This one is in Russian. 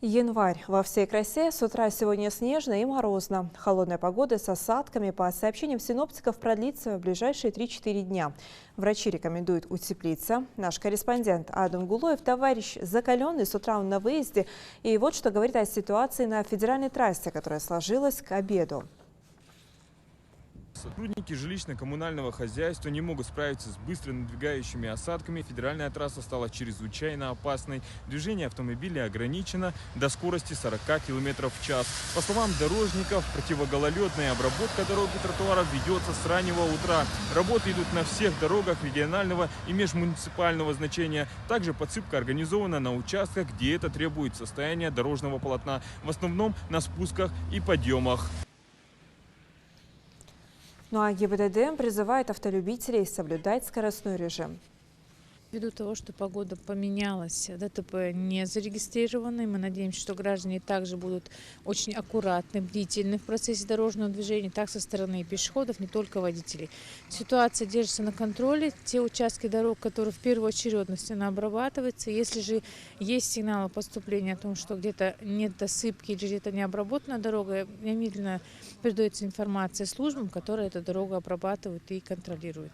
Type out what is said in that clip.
Январь во всей красе. С утра сегодня снежно и морозно. Холодная погода с осадками, по сообщениям синоптиков, продлится в ближайшие 3-4 дня. Врачи рекомендуют утеплиться. Наш корреспондент Адам Гулоев, товарищ закаленный, с утра он на выезде. И вот что говорит о ситуации на федеральной трассе, которая сложилась к обеду. Сотрудники жилищно-коммунального хозяйства не могут справиться с быстро надвигающими осадками. Федеральная трасса стала чрезвычайно опасной. Движение автомобилей ограничено до скорости 40 км в час. По словам дорожников, противогололедная обработка дорог и тротуаров ведется с раннего утра. Работы идут на всех дорогах регионального и межмуниципального значения. Также подсыпка организована на участках, где это требует состояния дорожного полотна. В основном на спусках и подъемах. Ну а ГИБДД призывает автолюбителей соблюдать скоростной режим. Ввиду того, что погода поменялась, ДТП не зарегистрированы. Мы надеемся, что граждане также будут очень аккуратны, бдительны в процессе дорожного движения, так со стороны пешеходов, не только водителей. Ситуация держится на контроле. Те участки дорог, которые в первую очередность она обрабатывается. Если же есть сигналы поступления о том, что где-то нет досыпки или где-то не обработана дорога, немедленно передается информация службам, которые эту дорогу обрабатывают и контролируют.